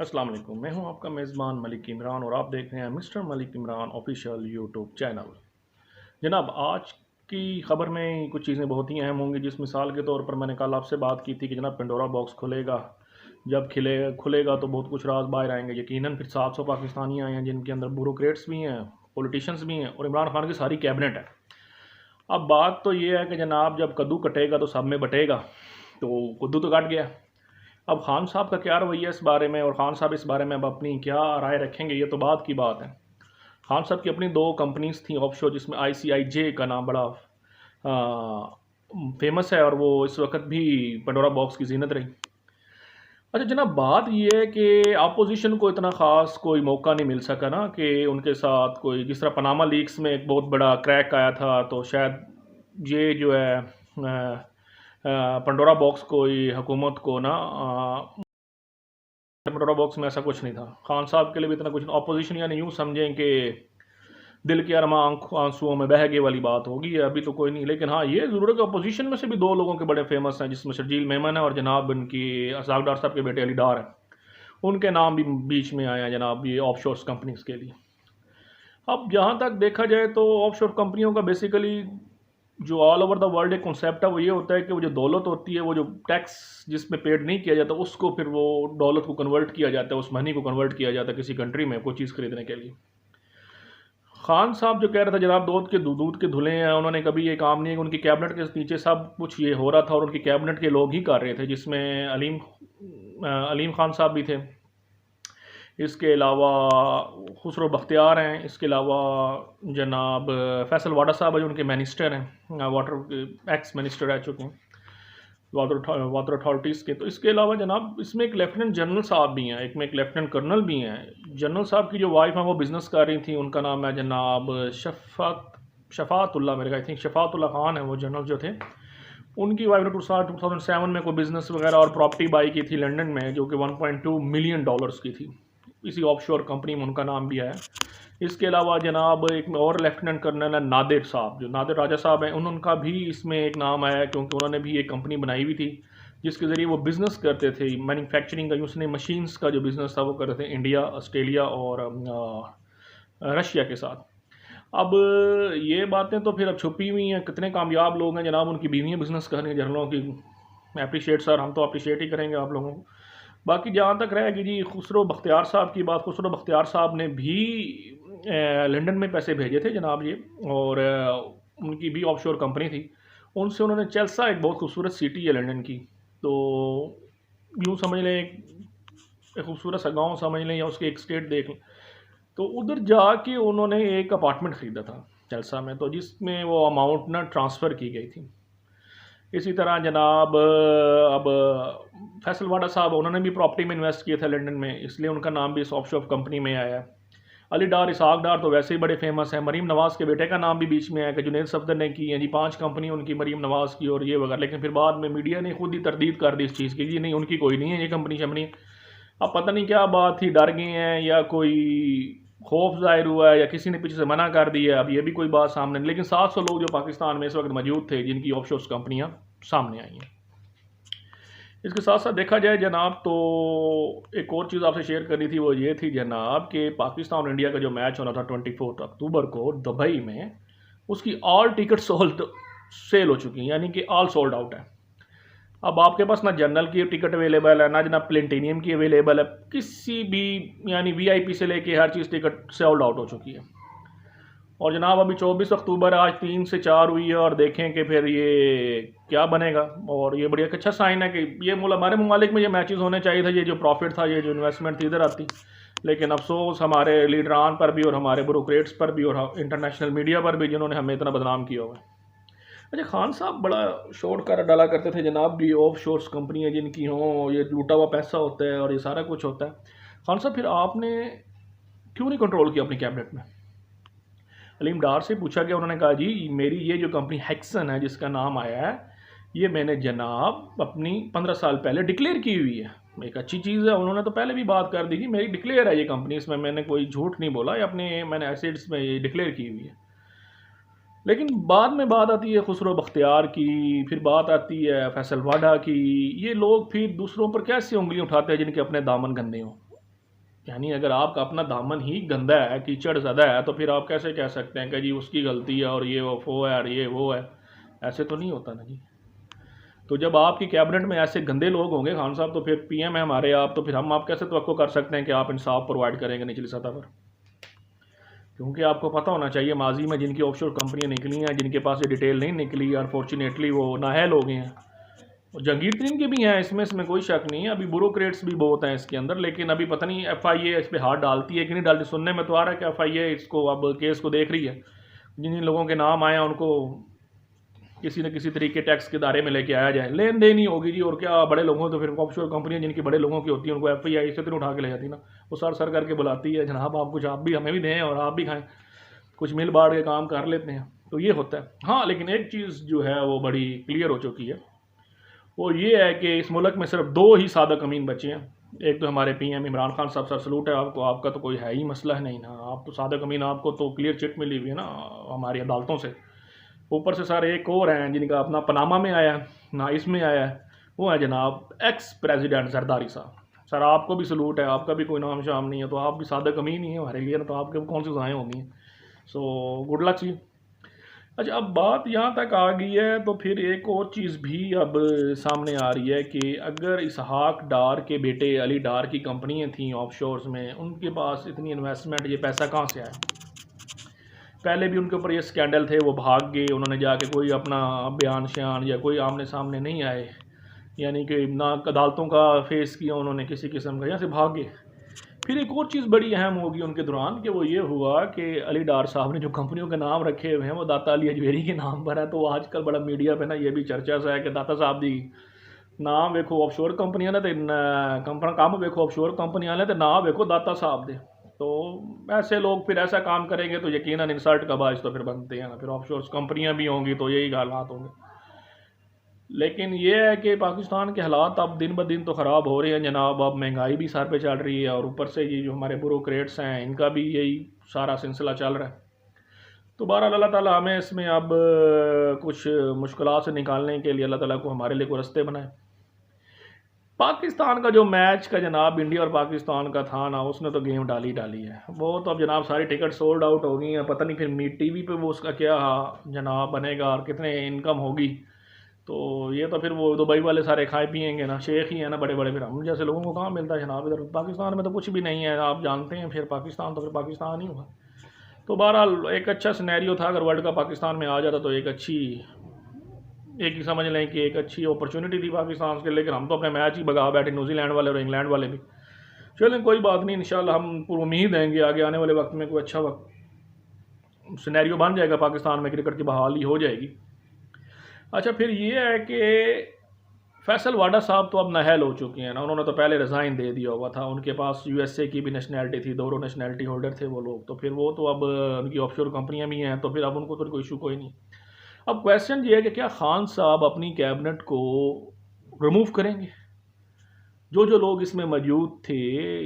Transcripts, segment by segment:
अस्सलाम वालेकुम। मैं हूं आपका मेज़बान मलिक इमरान और आप देख रहे हैं mister Malik Imran official YouTube channel. जनाब, आज की ख़बर में कुछ चीज़ें बहुत ही अहम होंगी। जिस मिसाल के तौर पर मैंने कल आपसे बात की थी कि जनाब पेंडोरा बॉक्स खुलेगा, जब खुलेगा तो बहुत कुछ राज बाहर आएंगे। यकीनन फिर 700 पाकिस्तानी आए हैं जिनके अंदर ब्यूरोक्रेट्स भी हैं, पॉलिटिशियंस भी हैं और इमरान खान की सारी कैबिनेट है। अब बात तो ये है कि जनाब जब कद्दू कटेगा तो सब में बटेगा, तो कद्दू तो कट गया। अब खान साहब का क्या रवैया इस बारे में, और खान साहब इस बारे में अब अपनी क्या राय रखेंगे, ये तो बात की बात है। खान साहब की अपनी दो कंपनीज थी ऑफशोर, जिसमें ICIJ का नाम बड़ा फेमस है और वो इस वक्त भी पंडोरा बॉक्स की जीनत रही। अच्छा जनाब, बात ये है कि अपोजिशन को इतना ख़ास कोई मौका नहीं मिल सका ना कि उनके साथ कोई, जिस तरह पनामा लीक्स में एक बहुत बड़ा क्रैक आया था, तो शायद ये जो है पंडोरा बॉक्स कोई हुकूमत को ना पंडोरा बॉक्स में ऐसा कुछ नहीं था। खान साहब के लिए भी इतना कुछ, अपोजिशन यानी यूँ समझें कि दिल के अरमा आंसुओं में बह गए वाली बात होगी, अभी तो कोई नहीं। लेकिन हाँ, ये ज़रूर है कि अपोजिशन में से भी दो लोगों के बड़े फेमस हैं, जिसमें शर्जील मेमन है और जनाब इनकी असाक डार साहब के बेटे अली डार हैं। उनके नाम भी बीच में आए हैं जनाब ये ऑफशोर कंपनीज के लिए। अब जहाँ तक देखा जाए तो ऑफशोर कंपनियों का बेसिकली जो ऑल ओवर द वर्ल्ड एक कॉन्सेप्ट है, वो ये होता है कि वो जो दौलत होती है, वो जो टैक्स जिसमें पेड नहीं किया जाता, उसको फिर वो दौलत को कन्वर्ट किया जाता है, उस मनी को कन्वर्ट किया जाता है किसी कंट्री में कोई चीज़ खरीदने के लिए। खान साहब जो कह रहे थे जनाब दूध के धुले हैं, उन्होंने कभी ये काम नहीं है कि उनकी कैबिनेट के नीचे सब कुछ ये हो रहा था और उनकी कैबिनेट के लोग ही कर रहे थे, जिसमें अलीम खान साहब भी थे, इसके अलावा खुसरो बख्तियार हैं, इसके अलावा जनाब फैसल वाडा साहब है जो उनके मिनिस्टर हैं, वाटर एक्स मिनिस्टर रह चुके हैं वाटर अथॉरिटीज़ के। तो इसके अलावा जनाब इसमें एक लेफ्टिनेंट जनरल साहब भी हैं, एक में एक लेफ्टिनेंट कर्नल भी हैं। जनरल साहब की जो वाइफ हैं वो बिज़नेस कर रही थी, उनका नाम है जनाब शफ़ातुल्ला, मेरे आई थिंक शफ़ातुल्ला खान है वो जनरल जो थे। उनकी वाइफ ने 2007 में कोई बिज़नेस वगैरह और प्रॉपर्टी बाई की थी लंदन में, जो कि $1.2 मिलियन की थी, इसी ऑफशोर कंपनी में उनका नाम भी आया। इसके अलावा जनाब एक और लेफ्टिनेंट कर्नल है नादिर साहब, जो नादिर राजा साहब हैं, उनका भी इसमें एक नाम आया क्योंकि उन्होंने भी एक कंपनी बनाई हुई थी जिसके ज़रिए वो बिज़नेस करते थे, मैन्युफैक्चरिंग का, उसने मशीन्स का जो बिज़नेस था वो करते थे इंडिया, ऑस्ट्रेलिया और रशिया के साथ। अब ये बातें तो फिर अब छुपी हुई हैं, कितने कामयाब लोग हैं जनाब, उनकी बीवियाँ बिज़नेस कर रही हैं जनरलों की। अप्रिशिएट सर, हम तो अप्रिशिएट ही करेंगे आप लोगों को। बाकी जहाँ तक रहेगी जी खुसरो बख्तियार साहब की बात, खुसरो बख्तियार साहब ने भी लंदन में पैसे भेजे थे जनाब ये, और उनकी भी ऑफशोर कंपनी थी। उनसे उन्होंने चेल्सा, एक बहुत खूबसूरत सिटी है लंदन की, तो यूँ समझ लें एक खूबसूरत सा गाँव समझ लें या उसके एक स्टेट देख लें, तो उधर जाके उन्होंने एक अपार्टमेंट ख़रीदा था चेल्सा में, तो जिसमें वो अमाउंट ना ट्रांसफ़र की गई थी। इसी तरह जनाब अब फैसल वाडा साहब, उन्होंने भी प्रॉपर्टी में इन्वेस्ट किया था लंदन में, इसलिए उनका नाम भी इस ऑफशोर कंपनी में आया है। अली डार, इसाक डार तो वैसे ही बड़े फेमस हैं। मरीम नवाज़ के बेटे का नाम भी बीच में आया कि जुनैद सफदर ने की है जी 5 कंपनी उनकी, मरीम नवाज़ की और ये वगैरह। लेकिन फिर बाद में मीडिया ने खुद ही तरदीद कर दी इस चीज़ की, जी नहीं उनकी कोई नहीं है ये कंपनी शमनी। अब पता नहीं क्या बात थी, डर गए हैं या कोई खौफ ज़ाहिर हुआ है या किसी ने पीछे से मना कर दिया, अब ये भी कोई बात सामने नहीं। लेकिन 700 लोग जो पाकिस्तान में इस वक्त मौजूद थे जिनकी ऑफशोर कंपनियाँ सामने आई हैं। इसके साथ साथ देखा जाए जनाब, तो एक और चीज़ आपसे शेयर करनी थी, वो ये थी जनाब कि पाकिस्तान और इंडिया का जो मैच होना था 24 अक्टूबर को दुबई में, उसकी ऑल टिकट सोल्ड सेल हो चुकी हैं, यानी कि ऑल सोल्ड आउट है। अब आपके पास ना जनरल की टिकट अवेलेबल है, ना जनाब प्लेटिनियम की अवेलेबल है, किसी भी यानी VIP से लेके हर चीज़ टिकट सोल्ड आउट हो चुकी है। और जनाब अभी 24 अक्टूबर, आज 3 से 4 हुई है और देखें कि फिर ये क्या बनेगा। और ये बड़ी अच्छा साइन है कि ये हमारे ममालिक में ये मैचेस होने चाहिए था, ये जो प्रॉफिट था, ये जो इन्वेस्टमेंट थी इधर आती। लेकिन अफसोस हमारे लीडरान पर भी और हमारे ब्यूरोक्रेट्स पर भी और इंटरनेशनल मीडिया पर भी, जिन्होंने हमें इतना बदनाम किया हुआ है। अच्छा, खान साहब बड़ा शोर कर डाला करते थे जनाब, ये ऑफ शोर्स कंपनी है जिनकी हों, ये लूटा हुआ पैसा होता है और ये सारा कुछ होता है। खान साहब फिर आपने क्यों नहीं कंट्रोल किया अपनी कैबिनेट में? अलीम डार से पूछा गया, उन्होंने कहा जी मेरी ये जो कंपनी हेक्सन है जिसका नाम आया है, ये मैंने जनाब अपनी 15 साल पहले डिक्लेयर की हुई है। एक अच्छी चीज़ है, उन्होंने तो पहले भी बात कर दी कि मेरी डिक्लेयर है ये कंपनी, इसमें मैंने कोई झूठ नहीं बोला, ये अपने मैंने एसेट्स में ये डिक्लेयर की हुई है। लेकिन बाद में बात आती है खुसरो बख्तियार की, फिर बात आती है फैसल वाडा की। ये लोग फिर दूसरों पर कैसे उंगली उठाते हैं जिनके अपने दामन गंदे हों। यानी अगर आपका अपना दामन ही गंदा है, कीचड़ ज़्यादा है, तो फिर आप कैसे कह सकते हैं कि जी उसकी गलती है और ये वो है और ये वो है। ऐसे तो नहीं होता ना जी। तो जब आपकी कैबिनेट में ऐसे गंदे लोग होंगे खान साहब, तो फिर पीएम है हमारे आप, तो फिर हम आप कैसे तवक्को कर सकते हैं कि आप इंसाफ प्रोवाइड करेंगे निचली सतह पर। क्योंकि आपको पता होना चाहिए माजी में जिनकी ऑफशोर कंपनियां निकली हैं, जिनके पास ये डिटेल नहीं निकली, अनफॉर्चुनेटली वो नाअहल हो गए हैं। और जहांगीर तरीन के भी हैं इसमें कोई शक नहीं है। अभी ब्यूरोक्रेट्स भी बहुत हैं इसके अंदर, लेकिन अभी पता नहीं एफआईए इस पर हाथ डालती है कि नहीं डालती। सुनने में तो आ रहा है कि एफआईए इसको अब केस को देख रही है। जिन जिन लोगों के नाम आए हैं उनको किसी न किसी तरीके टैक्स के दायरे में लेके आया जाए। लेन देन ही होगी जी, और क्या। बड़े लोगों तो फिर ऑफशोर कंपनियां जिनकी बड़े लोगों की होती हैं उनको एफआईआई से तो नहीं उठा के ले जाती ना, वो सर करके बुलाती है, जनाब आप कुछ आप भी हमें भी दें और आप भी खाएं, कुछ मिल बांट के काम कर लेते हैं। तो ये होता है। हाँ, लेकिन एक चीज़ जो है वो बड़ी क्लियर हो चुकी है, वो ये है कि इस मुल्क में सिर्फ दो ही सादक अमीन बचे हैं। एक तो हमारे पीएम इमरान खान साहब, सर सलूट है आपको, आपका तो कोई है ही मसला है नहीं ना, आप तो सादक अमीन, आपको तो क्लियर चिट मिली हुई है ना हमारी अदालतों से। ऊपर से सर एक और हैं जिनका अपना पनामा में आया है ना, इसमें आया है, वो है जनाब एक्स प्रेसिडेंट जरदारी साहब। सर आपको भी सलूट है, आपका भी कोई नाम शाम नहीं है, तो आप भी सादक अमीन ही है हमारे लिए ना, तो आपके कौन सी सजाएँ होंगी। सो गुड लक जी। अच्छा, अब बात यहाँ तक आ गई है तो फिर एक और चीज़ भी अब सामने आ रही है कि अगर इसहाक डार के बेटे अली डार की कंपनियाँ थीं ऑफशोर्स में, उनके पास इतनी इन्वेस्टमेंट, ये पैसा कहाँ से आया। पहले भी उनके ऊपर ये स्कैंडल थे, वो भाग गए, उन्होंने जाके कोई अपना बयान शयान या कोई आमने सामने नहीं आए, यानी कि ना अदालतों का फेस किया उन्होंने किसी किस्म का, यहाँ से भाग गए। फिर एक और चीज़ बड़ी अहम होगी उनके दौरान कि वो ये हुआ कि अली डार साहब ने जो कंपनियों के नाम रखे हुए हैं वो दाता अली अजमेरी के नाम पर है। तो आजकल बड़ा मीडिया पे ना ये भी चर्चा सा है कि दाता साहब दी नाम वेखो ऑफशोर कंपनियां ने तो कंपना काम वेखो ऑफशोर कंपनियां ने तो ना वेखो दाता साहब दे। तो ऐसे लोग फिर ऐसा काम करेंगे तो यकीनन इंसल्ट का बायस तो फिर बनते हैं ना, फिर ऑफशोर कंपनियां भी होंगी तो यही हालात होंगे। लेकिन ये है कि पाकिस्तान के हालात अब दिन ब दिन तो ख़राब हो रहे हैं जनाब। अब महंगाई भी सर पे चढ़ रही है और ऊपर से ये जो हमारे ब्यूरोक्रेट्स हैं इनका भी यही सारा सिलसिला चल रहा है। तो बहरहाल अल्लाह ताला हमें इसमें अब कुछ मुश्किलात से निकालने के लिए अल्लाह ताला को हमारे लिए कोई रास्ते बनाए। पाकिस्तान का जो मैच का जनाब इंडिया और पाकिस्तान का था ना, उसने तो गेम डाली है वो तो। अब जनाब सारी टिकट सोल्ड आउट हो गई हैं, पता नहीं फिर टीवी पे वो उसका क्या जनाब बनेगा और कितने इनकम होगी। तो ये तो फिर वो दुबई वाले सारे खाए पिएंगे ना, शेख ही है ना बड़े बड़े, फिर हम जैसे लोगों को कहाँ मिलता है जनाब। इधर पाकिस्तान में तो कुछ भी नहीं है, आप जानते हैं। फिर पाकिस्तान तो फिर पाकिस्तान ही हुआ। तो बहरहाल एक अच्छा सिनेरियो था, अगर वर्ल्ड कप पाकिस्तान में आ जाता तो एक अच्छी, एक ही समझ लें कि एक अच्छी अपॉर्चुनिटी थी पाकिस्तान के। लेकिन हम तो अपने मैच ही भगा बैठे, न्यूजीलैंड वाले और इंग्लैंड वाले भी। चलें कोई बात नहीं, इंशाल्लाह हम पूरी उम्मीद देंगे आगे आने वाले वक्त में कोई अच्छा वक्त सिनेरियो बन जाएगा, पाकिस्तान में क्रिकेट की बहाली हो जाएगी। अच्छा, फिर ये है कि फैसल वाडा साहब तो अब नाअहल हो चुके हैं ना, उन्होंने तो पहले रिज़ाइन दे दिया हुआ था। उनके पास यूएसए की भी नेशनैलिटी थी, दोनों नेशनैलिटी होल्डर थे वो लोग। तो फिर वो तो अब उनकी ऑफशोर कंपनियां भी हैं, तो फिर अब उनको तो कोई इशू कोई नहीं। अब क्वेश्चन ये है कि क्या खान साहब अपनी कैबिनेट को रिमूव करेंगे। जो जो लोग इसमें मौजूद थे,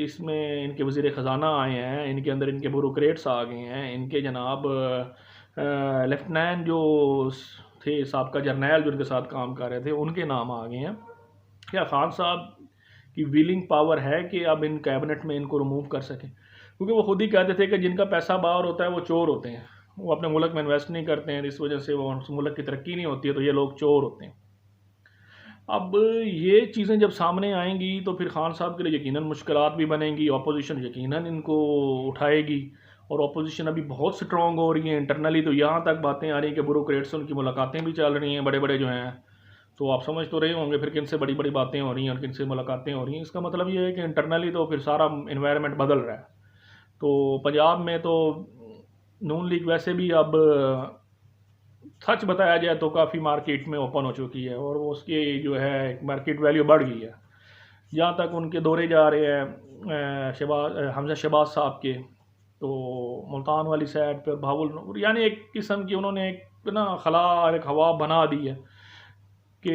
इसमें इनके वज़ीर ख़जाना आए हैं, इनके अंदर इनके ब्यूरोक्रेट्स आ गए हैं, इनके जनाब लेफ्टिनेंट जो थे, साबका जर्नैल जो उनके साथ काम कर रहे थे, उनके नाम आ गए हैं। क्या खान साहब की विलिंग पावर है कि अब इन कैबिनेट में इनको रिमूव कर सकें। क्योंकि वो खुद ही कहते थे कि जिनका पैसा बाहर होता है वो चोर होते हैं, वो अपने मुल्क में इन्वेस्ट नहीं करते हैं, इस वजह से वो उस मुल्क की तरक्की नहीं होती है, तो ये लोग चोर होते हैं। अब ये चीज़ें जब सामने आएंगी तो फिर खान साहब के लिए यकीनन मुश्किलात भी बनेंगी, अपोजिशन यकीनन इनको उठाएगी। और अपोजिशन अभी बहुत स्ट्रॉन्ग हो रही है इंटरनली। तो यहाँ तक बातें आ रही हैं कि ब्यूरोक्रेट्स से उनकी मुलाकातें भी चल रही हैं, बड़े बड़े जो हैं। तो आप समझ तो रहे होंगे फिर किन से बड़ी बड़ी बातें हो रही हैं और किन से मुलाकातें हो रही हैं। इसका मतलब ये है कि इंटरनली तो फिर सारा इन्वायरमेंट बदल रहा है। तो पंजाब में तो नून लीग वैसे भी अब सच बताया जाए तो काफ़ी मार्केट में ओपन हो चुकी है, और वो उसकी जो है मार्केट वैल्यू बढ़ गई है। जहाँ तक उनके दौरे जा रहे हैं हमजा शहबाज साहब के, तो मुल्तान वाली साइड पर भावुल, यानी एक किस्म की उन्होंने एक ना खला एक हवा बना दी है कि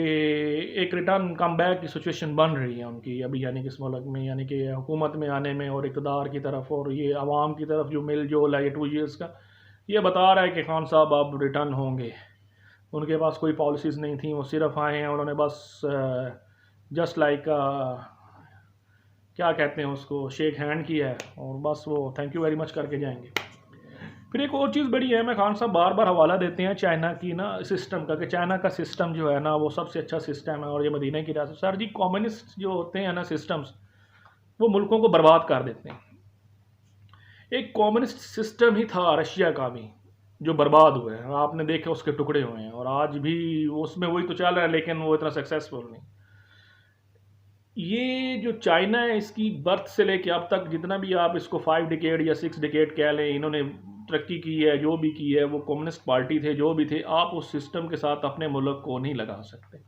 एक रिटर्न कम बैक की सिचुएशन बन रही है उनकी अभी, यानी कि इस मुल्क में, यानी कि हुकूमत में आने में और इक़्तिदार की तरफ और ये आवाम की तरफ जो मिल जोल है ये 2 ईयर्स का, ये बता रहा है कि खान साहब अब रिटर्न होंगे। उनके पास कोई पॉलिसीज़ नहीं थी, वो सिर्फ आए हैं, उन्होंने बस जस्ट लाइक क्या कहते हैं उसको, शेक हैंड किया है और बस वो थैंक यू वेरी मच करके जाएंगे। फिर एक और चीज़ बड़ी है, मैं खान साहब बार बार हवाला देते हैं चाइना की ना सिस्टम का, कि चाइना का सिस्टम जो है ना वो सबसे अच्छा सिस्टम है और ये मदीना की रियासत। सर जी कम्युनिस्ट जो होते हैं ना सिस्टम्स, वो मुल्कों को बर्बाद कर देते हैं। एक कम्युनिस्ट सिस्टम ही था रशिया का भी, जो बर्बाद हुए हैं, आपने देखा उसके टुकड़े हुए हैं और आज भी उसमें वही तो चल रहा है, लेकिन वो इतना सक्सेसफुल नहीं। ये जो चाइना है, इसकी बर्थ से लेके अब तक जितना भी आप इसको 5 डिकेड या 6 डिकेड कह लें, इन्होंने तरक्की की है, जो भी की है, वो कम्युनिस्ट पार्टी थे, जो भी थे, आप उस सिस्टम के साथ अपने मुल्क को नहीं लगा सकते।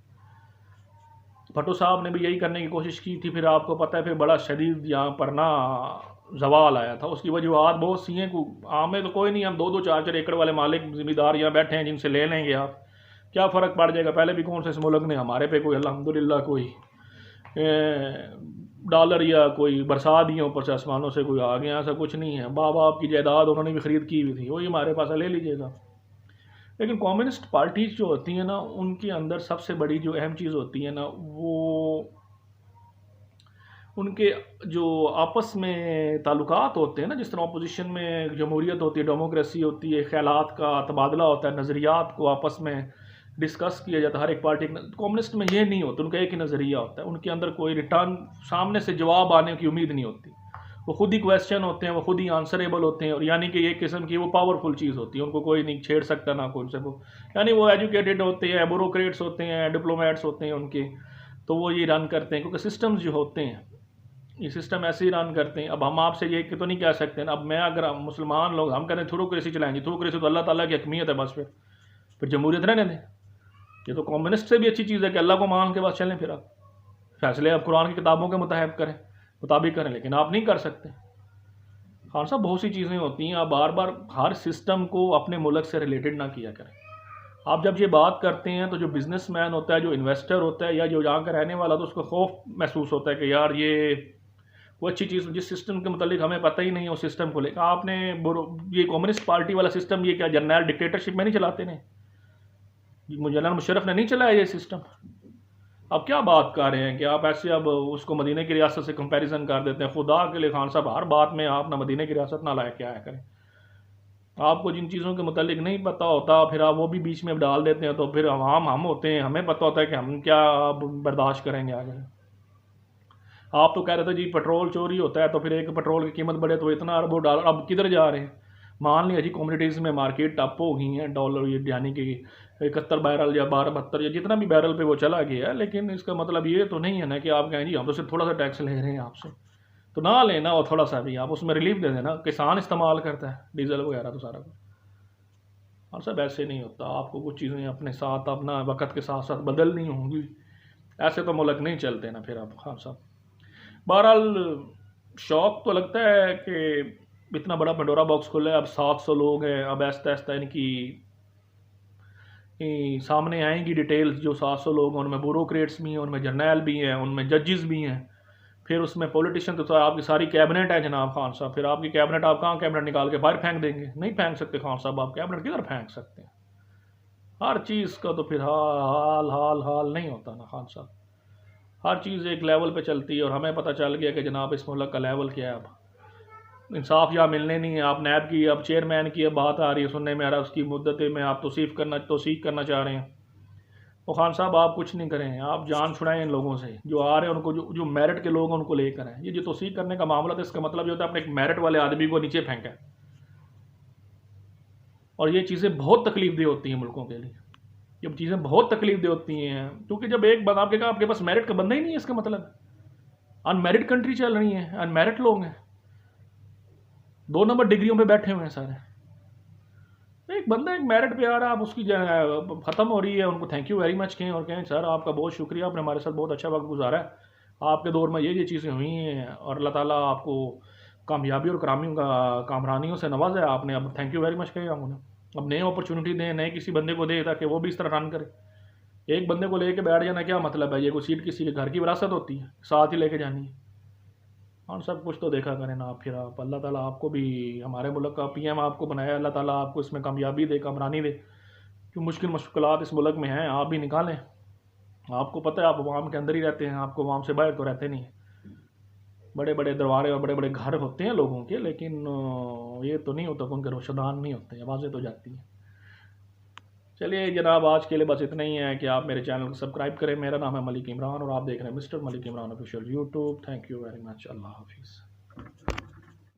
भट्टो साहब ने भी यही करने की कोशिश की थी, फिर आपको पता है फिर बड़ा शदीद यहाँ पर ना जवाल आया था। उसकी वजूहत बहुत सी हैं, हमें तो कोई नहीं, हम 2-2 4-4 एकड़ वाले मालिक जिम्मेदार यहाँ बैठे हैं, जिनसे ले लेंगे आप, क्या फ़र्क पड़ जाएगा। पहले भी कौन से इस मुल्क ने हमारे पे कोई अल्हम्दुलिल्लाह कोई डॉलर या कोई बरसात दिए ऊपर से आसमानों से कोई आ गया, ऐसा कुछ नहीं है। बाप बाप की जायदाद उन्होंने भी ख़रीद की हुई थी, वही हमारे पास ले लीजिएगा। लेकिन कम्युनिस्ट पार्टीज जो होती हैं ना, उनके अंदर सबसे बड़ी जो अहम चीज़ होती है ना, वो उनके जो आपस में ताल्लुकात होते हैं ना, जिस तरह अपोजिशन में जमहूरियत होती है, डेमोक्रेसी होती है, ख्यालात का तबादला होता है, नज़रियात को आपस में डिस्कस किया जाता है हर एक पार्टी। कम्युनिस्ट में ये नहीं होता, उनका एक ही नज़रिया होता है, उनके अंदर कोई रिटर्न सामने से जवाब आने की उम्मीद नहीं होती। वो खुद ही क्वेश्चन होते हैं, वो खुद ही आंसरेबल होते हैं, और यानी कि एक किस्म की वो पावरफुल चीज़ होती है, उनको कोई नहीं छेड़ सकता ना कोई से। वो यानी वो एजुकेटेड होते हैं, ब्यूरोक्रेट्स होते हैं, डिप्लोमेट्स होते हैं उनके, तो वो ये रन करते हैं, क्योंकि सिस्टम्स जो होते हैं ये सिस्टम ऐसे ही रन करते हैं। अब हम आपसे ये तो नहीं कह सकते ना, अब मैं अगर हम मुसलमान लोग हम कहते हैं थ्योरोक्रेसी चलाएंगे, थ्योरोक्रेसी तो अल्लाह ताला की हकमियत है, बस फिर जमहूरियत रहने दें। ये तो कम्युनिस्ट से भी अच्छी चीज़ है कि अल्लाह को मान के बस चलें, फिर आप फैसले आप कुरान की किताबों के मुताबिक करें, लेकिन आप नहीं कर सकते। खान साहब बहुत सी चीज़ें होती हैं, आप बार बार हर सिस्टम को अपने मुल्क से रिलेटेड ना किया करें। आप जब ये बात करते हैं तो जो बिजनेसमैन होता है, जो इन्वेस्टर होता है, या जो यहाँ का रहने वाला, तो उसको खौफ महसूस होता है कि यार ये वो अच्छी चीज़ जिस सिस्टम के मतलब हमें पता ही नहीं है उस सिस्टम को लेकर। आपने ये कम्युनिस्ट पार्टी वाला सिस्टम ये क्या जनरल डिक्टेटरशिप में नहीं चलाते ने, जनरल मुशर्रफ ने नहीं चलाया ये सिस्टम। अब क्या बात कर रहे हैं कि आप ऐसे अब उसको मदीने की रियासत से कंपैरिजन कर देते हैं। खुदा के लिए खान साहब हर बात में आप ना मदीने की रियासत ना लाया क्या है करें। आपको जिन चीज़ों के मुतालिक नहीं पता होता, फिर आप वो भी बीच में डाल देते हैं, तो फिर हम होते हैं, हमें पता होता है कि हम क्या बर्दाश्त करेंगे आगे। आप तो कह रहे थे जी पेट्रोल चोरी होता है, तो फिर एक पेट्रोल की कीमत बढ़े तो इतना अरबों डॉलर, अब किधर जा रहे हैं। मान लिया जी कम्युनिटीज़ में मार्केट अप हो गई हैं, डॉलर ये यानी कि 71 बैरल या 12-72 या जितना भी बैरल पे वो चला गया है, लेकिन इसका मतलब ये तो नहीं है ना कि आप कहें जी हम तो सिर्फ थोड़ा सा टैक्स ले रहे हैं आपसे, तो ना लेना, और थोड़ा सा भी आप उसमें रिलीफ दे देना। किसान इस्तेमाल करता है डीजल वगैरह तो सारा कुछ। और सब ऐसे नहीं होता, आपको कुछ चीज़ें अपने साथ अपना वक्त के साथ साथ बदलनी होंगी, ऐसे तो मुल्क नहीं चलते ना फिर आप। हाँ साहब, बहरहाल शौक तो लगता है कि इतना बड़ा पंडोरा बॉक्स खुला है, अब 700 लोग हैं, अब आहिस्ता आहिस्ता इनकी सामने आएंगी डिटेल्स। जो 700 लोग हैं उनमें ब्यूरोक्रेट्स भी हैं, उनमें जर्नैल भी हैं, उनमें जजेस भी हैं, फिर उसमें पॉलिटिशियन, तो आपकी सारी कैबिनेट है जनाब खान साहब। फिर आपकी कैबिनेट, आप कहाँ कैबिनेट निकाल के बाहर फेंक देंगे? नहीं फेंक सकते खान साहब, आप कैबिनेट किधर फेंक सकते हैं। हर चीज़ का तो फिर हाल हाल हाल नहीं होता ना खान साहब, हर चीज़ एक लेवल पे चलती है। और हमें पता चल गया कि जनाब इस मुल्क का लेवल क्या है। अब इंसाफ यहाँ मिलने नहीं है। आप नैब की, अब चेयरमैन की अब बात आ रही है, सुनने में आ रहा है उसकी मुद्दत में आप तौसीफ़ करना चाह रहे हैं। तो खान साहब आप कुछ नहीं करें, आप जान छुड़ाएं इन लोगों से जो आ रहे हैं, उनको जो मेरिट के लोग हैं उनको लेकर आए। ये जो तौसीफ़ करने का मामला था, इसका मतलब ये होता है अपने एक मेरिट वाले आदमी को नीचे फेंका। और ये चीज़ें बहुत तकलीफ होती हैं मुल्कों के लिए, ये चीज़ें बहुत तकलीफ होती हैं, क्योंकि जब एक बात आपके पास मेरिट का बंदा ही नहीं है, इसका मतलब अनमेरिट कंट्री चल रही है, अनमेरिट लोग हैं, 2 नंबर डिग्रियों पे बैठे हुए हैं सारे। एक बंदा एक मेरिट पे आ रहा है, आप उसकी ख़त्म हो रही है, उनको थैंक यू वेरी मच कहें और कहें सर आपका बहुत शुक्रिया, आपने हमारे साथ बहुत अच्छा वक्त गुजारा है, आपके दौर में ये चीज़ें हुई हैं और अल्लाह ताला आपको कामयाबी और कामरानियों से नवाजा है आपने, अब थैंक यू वेरी मच कहें हम उन्हें। अब नए अपॉर्चुनिटी दें, नए किसी बंदे को दे ताकि वो भी इस तरह रन करे। एक बंदे को लेके बैठ जाना क्या मतलब है? ये कोई सीट किसी के घर की विरासत होती है, साथ ही लेके जानी है। और सब कुछ तो देखा करें ना आप। फिर आप, अल्लाह ताला आपको भी, हमारे मुल्क का पीएम आपको बनाया, अल्लाह ताला आपको इसमें कामयाबी दे, कामरानी दे। जो मुश्किल मुश्किलात इस मुल्क में हैं आप भी निकालें। आपको पता है आप अवाम के अंदर ही रहते हैं, आपको अवाम से बाहर तो रहते नहीं हैं। बड़े बड़े दरबारे और बड़े बड़े घर होते हैं लोगों के, लेकिन ये तो नहीं होता कि उनके रोशदान नहीं होते, आवाज़ें तो जाती हैं। चलिए जनाब, आज के लिए बस इतना ही है कि आप मेरे चैनल को सब्सक्राइब करें। मेरा नाम है मलिक इमरान और आप देख रहे हैं mister Malik Imran official YouTube. Thank you very much. अल्लाह हाफिज़।